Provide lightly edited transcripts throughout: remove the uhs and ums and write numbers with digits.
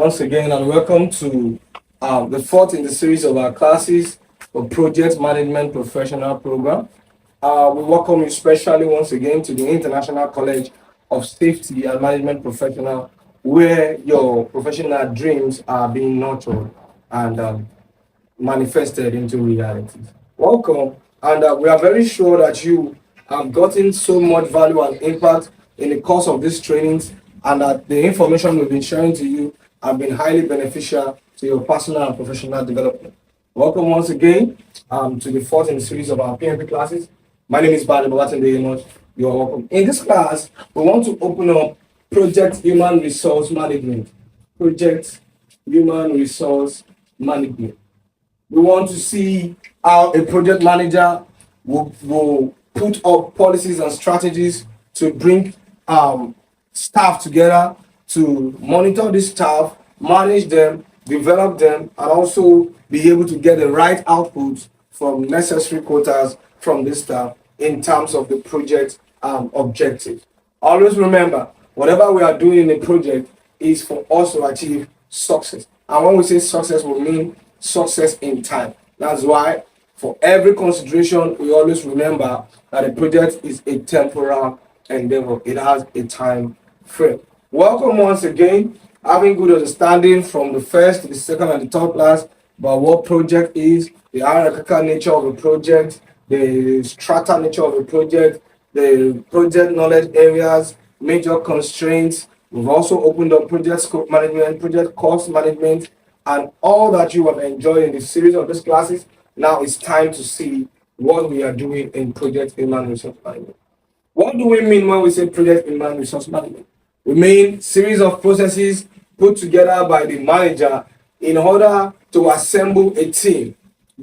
once again and welcome to the fourth in the series of our classes for Project Management Professional Program. We welcome you specially once again to the International College of Safety and Management Professional, where your professional dreams are being nurtured and manifested into reality. Welcome, and we are very sure that you have gotten so much value and impact in the course of these trainings, and that the information we've been sharing to you have been highly beneficial to your personal and professional development. Welcome once again to the fourth in the series of our PMP classes. My name is Badi Babatunde. You are welcome. In this class, we want to open up Project Human Resource Management. Project Human Resource Management. We want to see how a project manager will put up policies and strategies to bring staff together, to monitor the staff, manage them, develop them, and also be able to get the right outputs from necessary quotas from the staff in terms of the project objectives. Always remember, whatever we are doing in a project is for us to achieve success. And when we say success, we mean success in time. That's why for every consideration, we always remember that a project is a temporal endeavor. It has a time frame. Welcome once again, having good understanding from the first to the second and the third class about what project is, the hierarchical nature of a project, the strata nature of a project, the project knowledge areas, major constraints. We've also opened up project scope management, project cost management, and all that you have enjoyed in the series of these classes. Now it's time to see what we are doing in project human resource management. What do we mean when we say project human resource management? We mean series of processes put together by the manager in order to assemble a team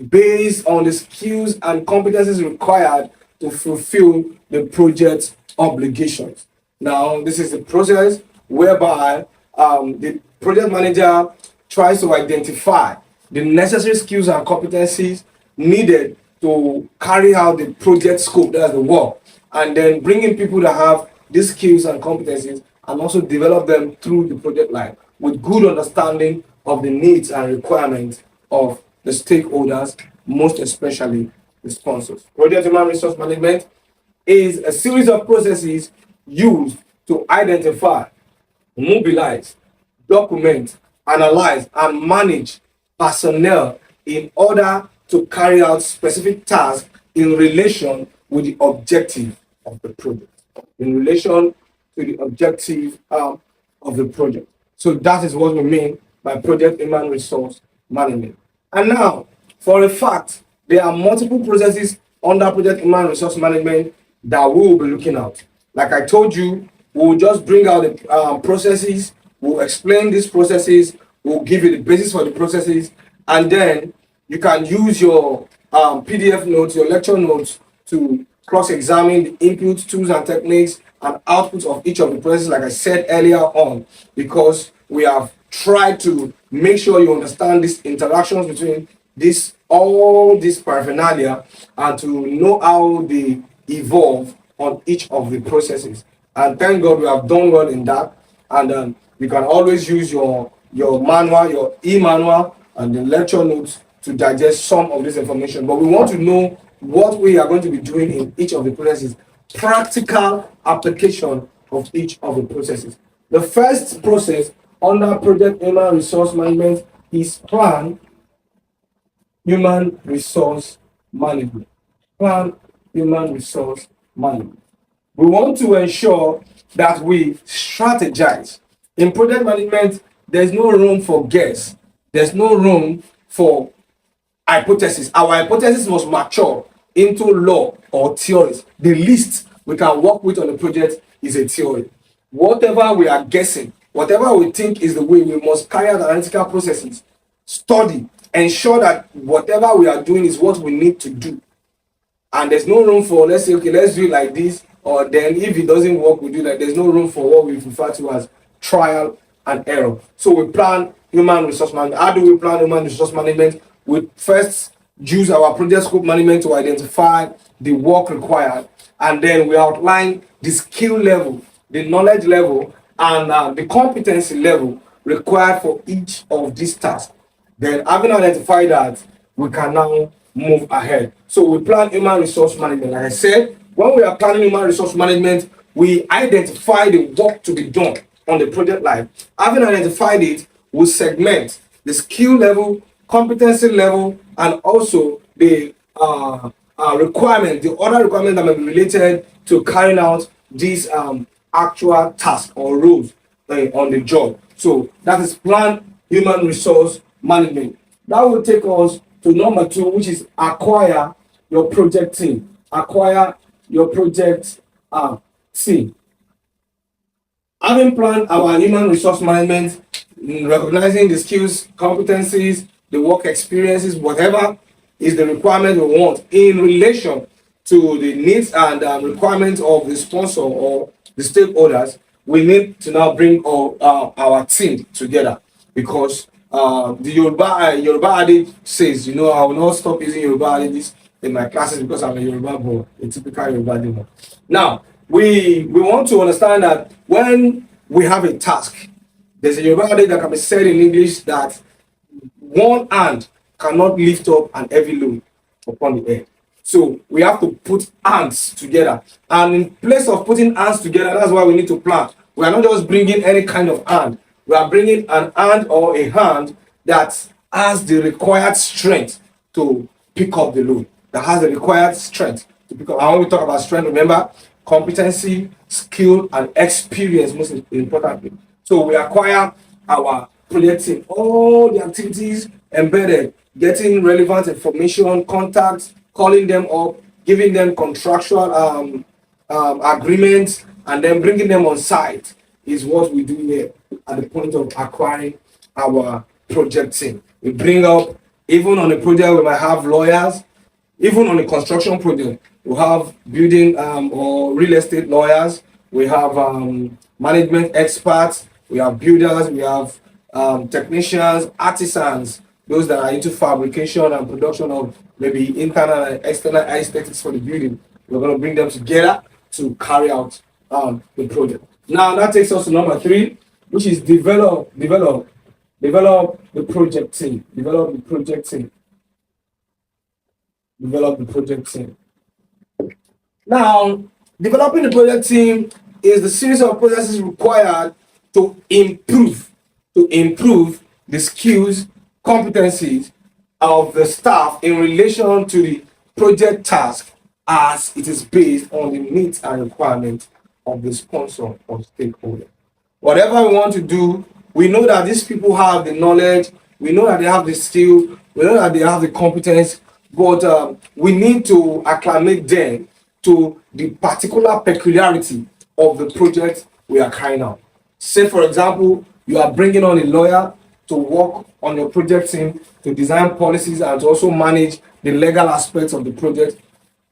based on the skills and competencies required to fulfill the project obligations. Now, this is the process whereby the project manager tries to identify the necessary skills and competencies needed to carry out the project scope, that's the work, and then bring in people that have these skills and competencies and also develop them through the project line with good understanding of the needs and requirements of the stakeholders, most especially the sponsors. Project Human Resource Management is a series of processes used to identify, mobilize, document, analyze, and manage personnel in order to carry out specific tasks in relation with the objective of the project. In relation to the objective of the project. So that is what we mean by project human resource management. And now, for a fact, there are multiple processes under project human resource management that we will be looking at. Like I told you, we will just bring out the processes, we'll explain these processes, we'll give you the basis for the processes, and then you can use your PDF notes, your lecture notes to cross-examine the inputs, tools, and techniques and outputs of each of the processes, like I said earlier on, because we have tried to make sure you understand these interactions between all this paraphernalia and to know how they evolve on each of the processes. And thank God we have done well in that. And you can always use your manual, your e-manual, and the lecture notes to digest some of this information. But we want to know what we are going to be doing in each of the processes, practical application of each of the processes. The first process under project human resource management is plan human resource management. Plan human resource management. We want to ensure that we strategize. In project management, there's no room for guess. There's no room for hypothesis. Our hypothesis must mature into law or theories. The least we can work with on the project is a theory. Whatever we are guessing, whatever we think is the way, we must carry out analytical processes, study, ensure that whatever we are doing is what we need to do. And there's no room for, let's say, okay, let's do it like this, or then if it doesn't work, we do that. There's no room for what we refer to as trial and error. So we plan human resource management. How do we plan human resource management? We first use our project scope management to identify the work required, and then we outline the skill level, the knowledge level, and the competency level required for each of these tasks. Then, having identified that, we can now move ahead. So we plan human resource management. Like I said, when we are planning human resource management, we identify the work to be done on the project life. Having identified it, we segment the skill level, competency level, and also the requirement, the other requirement that may be related to carrying out these actual tasks or roles on the job. So that is plan human resource management. That will take us to number 2, which is acquire your project team. Acquire your project team. Having planned our human resource management, recognizing the skills, competencies, the work experiences, whatever is the requirement we want in relation to the needs and requirements of the sponsor or the stakeholders, we need to now bring our team together, because the Yoruba adage says, I will not stop using Yoruba adages in my classes because I'm a Yoruba boy, a typical Yoruba demon. Now, we want to understand that when we have a task, there's a Yoruba adage that can be said in English that one hand cannot lift up an heavy load upon the head. So we have to put hands together. And in place of putting hands together, that's why we need to plan. We are not just bringing any kind of hand. We are bringing an hand or a hand that has the required strength to pick up the load. That has the required strength to pick up. And when we talk about strength, remember, competency, skill, and experience, most importantly. So we acquire our project team, all the activities embedded, getting relevant information, contacts, calling them up, giving them contractual agreements, and then bringing them on site is what we do here at the point of acquiring our project team. We bring up, even on a project, we might have lawyers. Even on a construction project, we have building or real estate lawyers. We have management experts. We have builders. We have technicians, artisans, those that are into fabrication and production of maybe internal and external aesthetics for the building. We're going to bring them together to carry out the project. Now that takes us to number 3, which is develop the project team. Develop the project team. Develop the project team. Now, developing the project team is the series of processes required to improve the skills, competencies of the staff in relation to the project task, as it is based on the needs and requirements of the sponsor or stakeholder. Whatever we want to do, we know that these people have the knowledge, we know that they have the skill, we know that they have the competence, but we need to acclimate them to the particular peculiarity of the project we are carrying out. Say, for example, you are bringing on a lawyer to work on your project team, to design policies and to also manage the legal aspects of the project.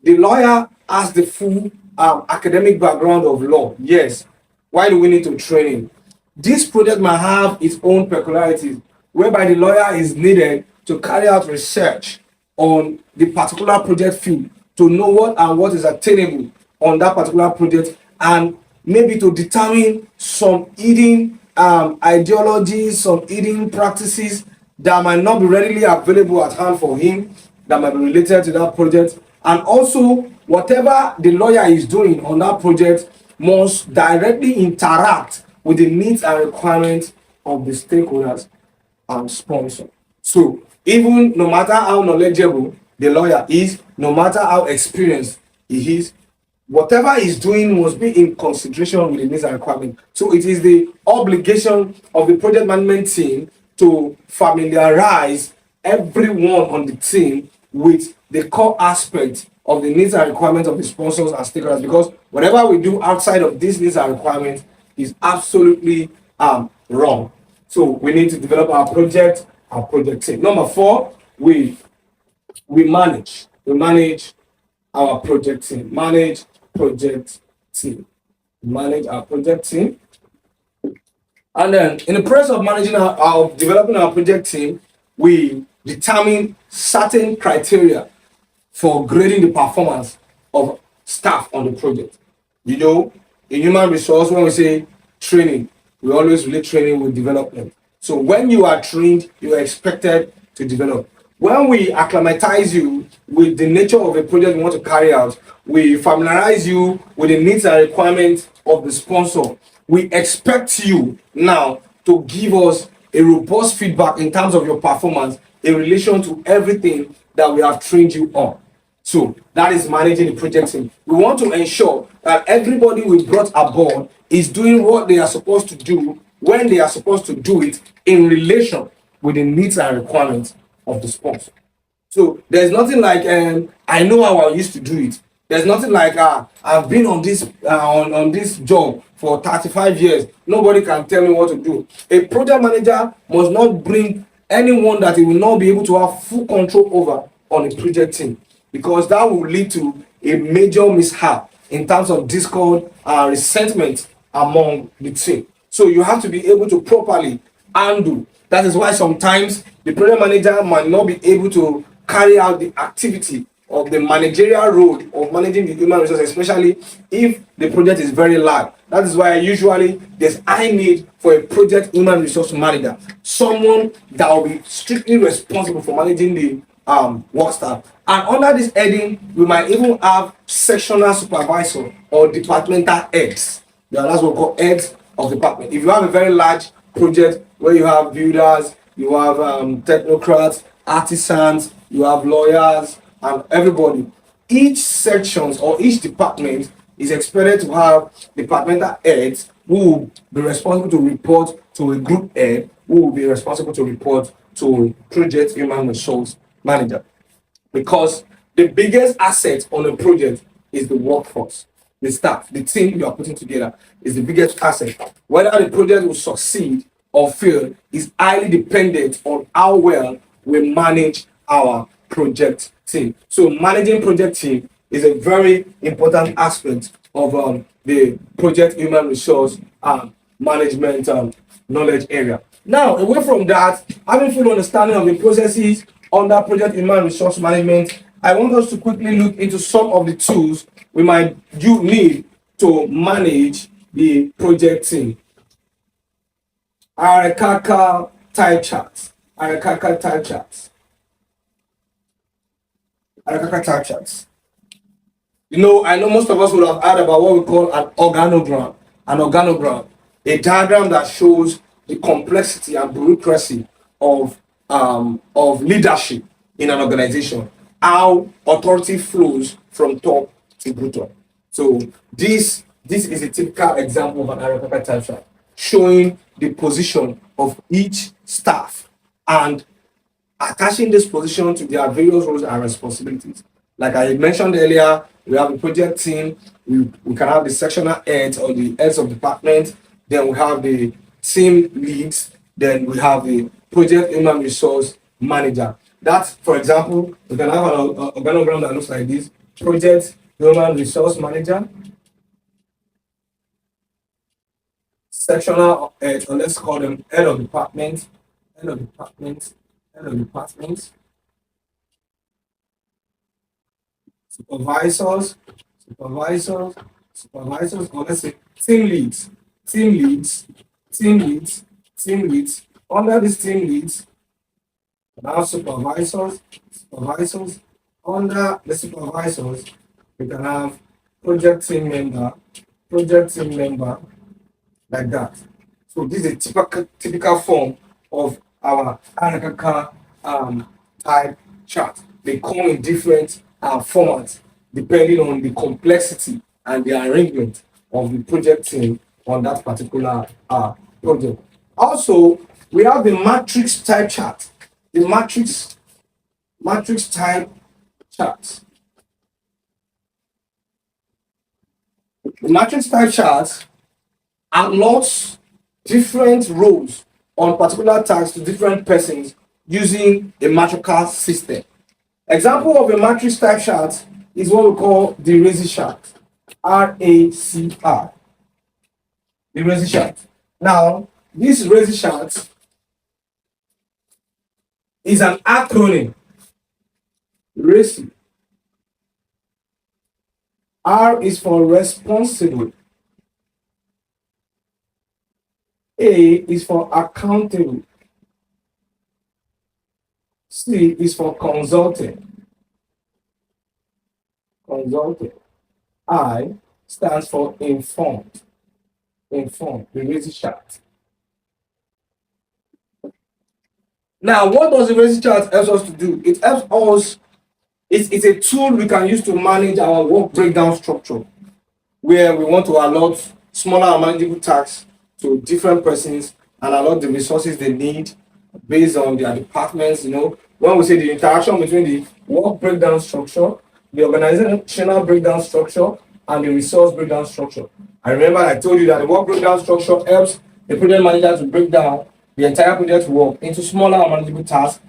The lawyer has the full academic background of law, yes. Why do we need to train him? This project might have its own peculiarities, whereby the lawyer is needed to carry out research on the particular project field, to know what is attainable on that particular project, and maybe to determine some hidden ideologies, some hidden practices that might not be readily available at hand for him, that might be related to that project. And also, whatever the lawyer is doing on that project must directly interact with the needs and requirements of the stakeholders and sponsor. So, even no matter how knowledgeable the lawyer is, no matter how experienced he is, whatever he's doing must be in consideration with the needs and requirements. So it is the obligation of the project management team to familiarize everyone on the team with the core aspects of the needs and requirements of the sponsors and stakeholders, because whatever we do outside of these needs and requirements is absolutely wrong. So we need to develop our project team. Number 4, we manage our project team. Manage our project team. And then in the process of managing developing our project team, we determine certain criteria for grading the performance of staff on the project. In human resource, when we say training, we always relate training with development. So when you are trained, you are expected to develop. When we acclimatize you with the nature of the project we want to carry out, we familiarize you with the needs and requirements of the sponsor. We expect you now to give us a robust feedback in terms of your performance in relation to everything that we have trained you on. So that is managing the project team. We want to ensure that everybody we brought aboard is doing what they are supposed to do when they are supposed to do it in relation with the needs and requirements of the sponsor. So there's nothing like I know how I used to do it. There's nothing like I've been on this on this job for 35 years. Nobody can tell me what to do. A project manager must not bring anyone that he will not be able to have full control over on a project team, because that will lead to a major mishap in terms of discord and resentment among the team. So you have to be able to properly handle. That is why sometimes the project manager might not be able to carry out the activity of the managerial role of managing the human resources, especially if the project is very large. That is why usually there's high need for a project human resource manager, someone that will be strictly responsible for managing the work staff. And under this heading, we might even have sectional supervisor or departmental heads. Yeah, that's what we call heads of department. If you have a very large project where you have builders, you have technocrats, artisans, you have lawyers, and everybody, each sections or each department is expected to have departmental heads who will be responsible to report to a group head who will be responsible to report to a project human resource manager. Because the biggest asset on a project is the workforce, the staff, the team you are putting together is the biggest asset. Whether the project will succeed or fail is highly dependent on how well we manage our project team. So managing project team is a very important aspect of the project human resource management knowledge area. Now, away from that, having full understanding of the processes under project human resource management, I want us to quickly look into some of the tools we might need to manage the project team. Arakaka type charts. Arakaka type charts. Arakaka type charts. I know most of us would have heard about what we call an organogram. An organogram, a diagram that shows the complexity and bureaucracy of leadership in an organization, how authority flows from top to bottom. So this is a typical example of an Arakaka type chart, showing the position of each staff and attaching this position to their various roles and responsibilities. Like I mentioned earlier, we have a project team, we can have the sectional heads or the heads of department, then we have the team leads, then we have the project human resource manager. That's, for example, we can have an organogram that looks like this: project human resource manager, sectional head, or let's call them head of department, head of department, head of department, supervisors, or let's say team leads, team leads, team leads, team leads. Under these team leads, we have supervisors. Under the supervisors, we can have project team member, like that. So this is a typical form of our Anakaka type chart. They come in different formats depending on the complexity and the arrangement of the project team on that particular project. Also, we have the matrix type chart. The matrix type chart. The matrix type chart allots different roles on particular tasks to different persons using a matrical system. Example of a matrix type chart is what we call the RACI chart. RACR. The RACI chart. Now, this RACI chart is an acronym. RACI. R is for responsible. A is for accountable. C is for consulting. Consulting. I stands for informed. Informed. The racing chart. Now, what does the racing chart help us to do? It helps us. It's a tool we can use to manage our work breakdown structure, where we want to allot smaller and manageable tasks to different persons and allot the resources they need based on their departments. When we say the interaction between the work breakdown structure, the organizational breakdown structure, and the resource breakdown structure. I remember I told you that the work breakdown structure helps the project manager to break down the entire project work into smaller and manageable tasks.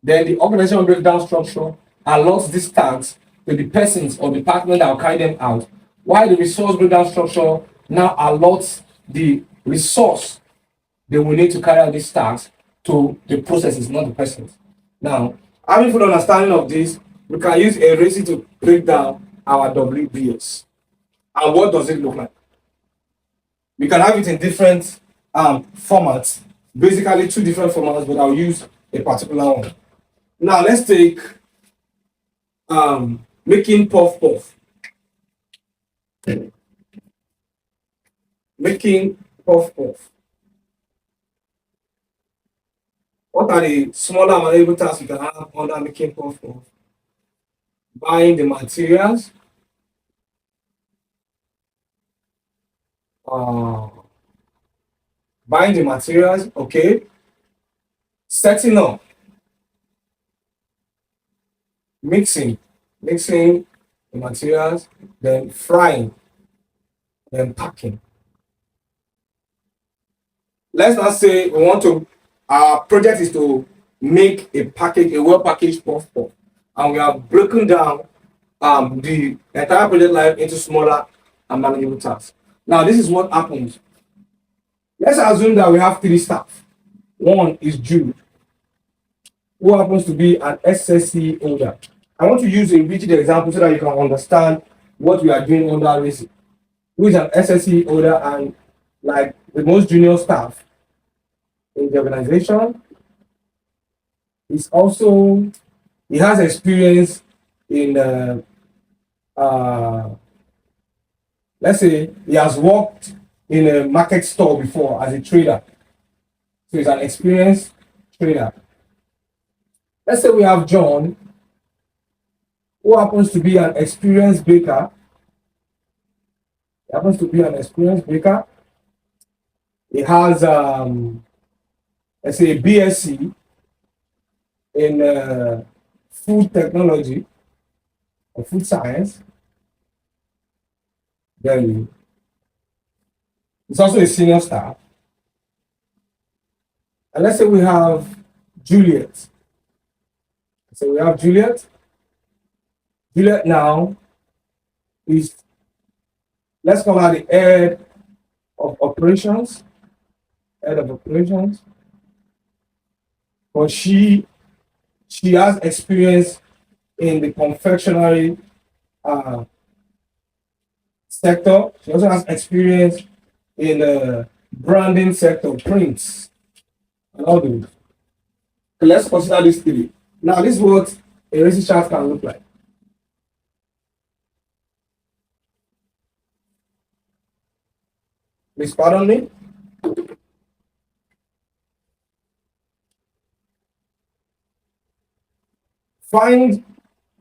Then the organizational breakdown structure allots these tasks to the persons or department that will carry them out, while the resource breakdown structure now allots the resource they will need to carry out these tasks to the processes, not the persons. Now, having full understanding of this, we can use a RACI to break down our WBS. And what does it look like? We can have it in different formats, basically two different formats, but I'll use a particular one. Now, let's take making puff puff. Making puff puff. What are the smaller and manageable tasks you can have under making puff puff? Buying the materials, okay. Setting up, mixing the materials, then frying, then packing. Let's not say we want to, our project is to make a well-packaged puff puff, and we have broken down the entire project life into smaller and manageable tasks. Now, this is what happens. Let's assume that we have 3 staff. One is Jude, who happens to be an SSC holder. I want to use a rigid example so that you can understand what we are doing under RACI. Who is an SSC holder and like the most junior staff in the organization. He has experience in let's say he has worked in a market store before as a trader. So he's an experienced trader. Let's say we have John, who happens to be an experienced baker. He has let's say a BSc in food technology or food science. Then he's also a senior staff. And let's say we have Juliet. So we have Juliet. Juliet now is, let's call her the head of operations. But she has experience in the confectionery sector. She also has experience in the branding sector, prints, and all those. So let's consider these 3. Now, this is what a RACI chart can look like. Please pardon me. Find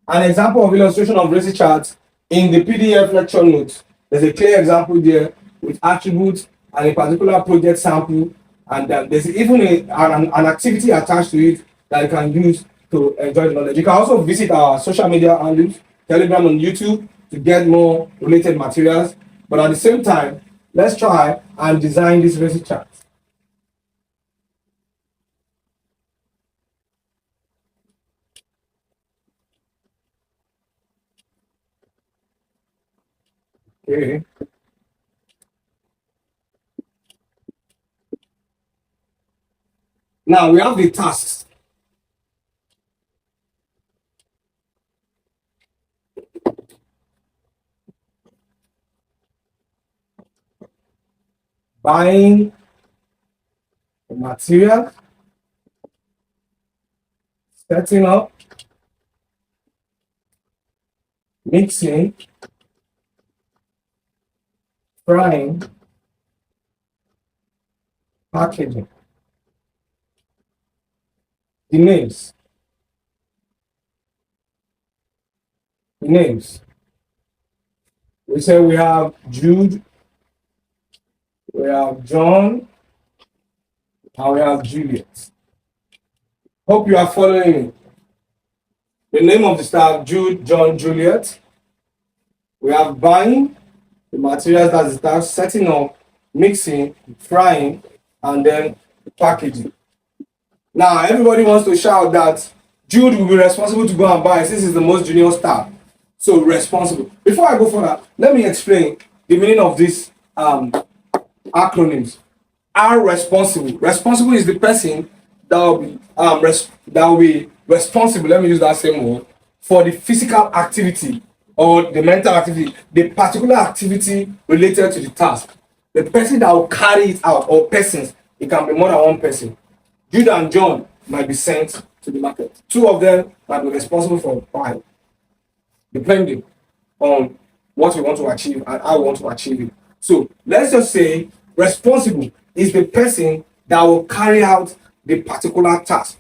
an example of illustration of RACI charts in the PDF lecture notes. There's a clear example there with attributes and a particular project sample, and there's even an activity attached to it that you can use to enjoy the knowledge. You can also visit our social media handles, Telegram and YouTube, to get more related materials. But at the same time, let's try and design this RACI chart. Okay. Now we have the tasks. Buying the material, setting up, mixing, frying, packaging. The names. The names. We say we have Jude, we have John, and we have Juliet. Hope you are following me. The name of the staff, Jude, John, Juliet. We have buying, the materials that the staff, setting up, mixing, frying, and then packaging. Now, everybody wants to shout that Jude will be responsible to go and buy since he's the most junior staff. So, responsible. Before I go further, let me explain the meaning of these acronyms. R, responsible. Responsible is the person that will be responsible, let me use that same word, for the physical activity or the mental activity, the particular activity related to the task. The person that will carry it out, or persons, it can be more than one person. Jude and John might be sent to the market. Two of them might be responsible for buying, depending on what we want to achieve and how we want to achieve it. So let's just say responsible is the person that will carry out the particular task.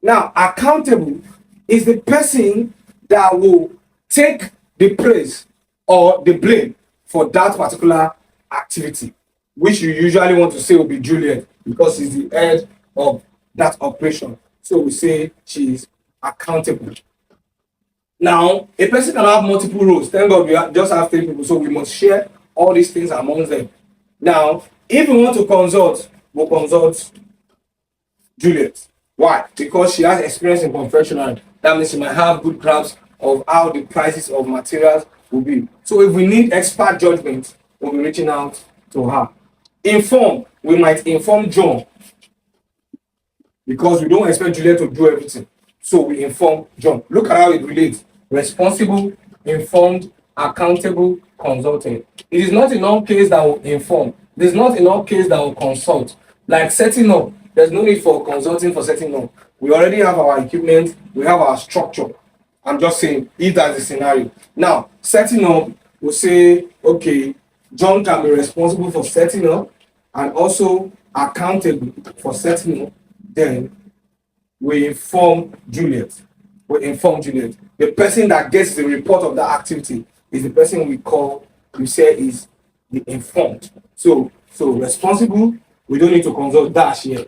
Now, accountable is the person that will take the praise or the blame for that particular activity, which you usually want to say will be Juliet because she's the head of that operation. So we say she's accountable. Now, a person can have multiple roles. Thank God we just have 3 people, so we must share all these things amongst them. Now, if we want to consult, we'll consult Juliet. Why? Because she has experience in confectionery. That means she might have good grasp of how the prices of materials will be. So if we need expert judgment, we'll be reaching out to her. Inform, we might inform John because we don't expect Juliet to do everything. So we inform John. Look at how it relates. Responsible, informed, accountable, consulted. It is not in all cases that will inform. It is not in all cases that will consult. Like setting up, there's no need for consulting for setting up. We already have our equipment, we have our structure. I'm just saying, if that's the scenario. Now, setting up, we'll say, okay, John can be responsible for setting up and also accountable for setting up. Then we inform Juliet. The person that gets the report of that activity is the person we say is the informed. So responsible, we don't need to consult dash here.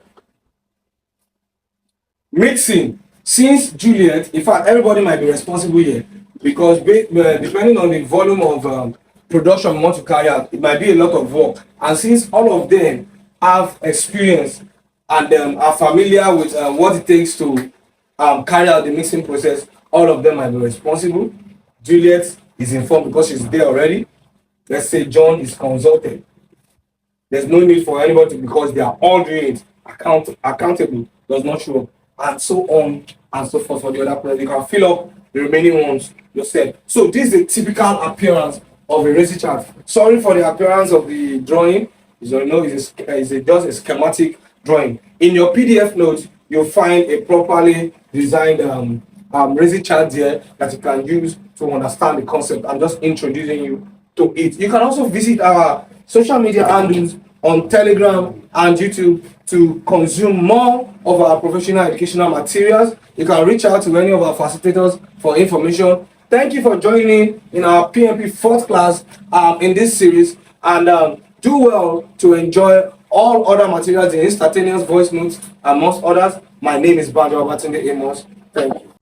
Mixing, since Juliet, in fact, everybody might be responsible here because depending on the volume of production we want to carry out, it might be a lot of work. And since all of them have experience and are familiar with what it takes to carry out the mixing process, all of them might be responsible. Juliet is informed because she's there already. Let's say John is consulted. There's no need for anybody because they are all doing it. Accountable does not show up, and so on and so forth for the other person. You can fill up the remaining ones yourself. So this is a typical appearance of a racing chart. Sorry for the appearance of the drawing. It's just a schematic drawing. In your PDF notes, you'll find a properly designed racing chart there that you can use to understand the concept. I'm just introducing you to it. You can also visit our social media handles on Telegram and YouTube to consume more of our professional educational materials. You can reach out to any of our facilitators for information. Thank you for joining in our PMP 4th class in this series, and do well to enjoy all other materials in instantaneous voice notes amongst others. My name is Banjo Abatunde Amos. Thank you.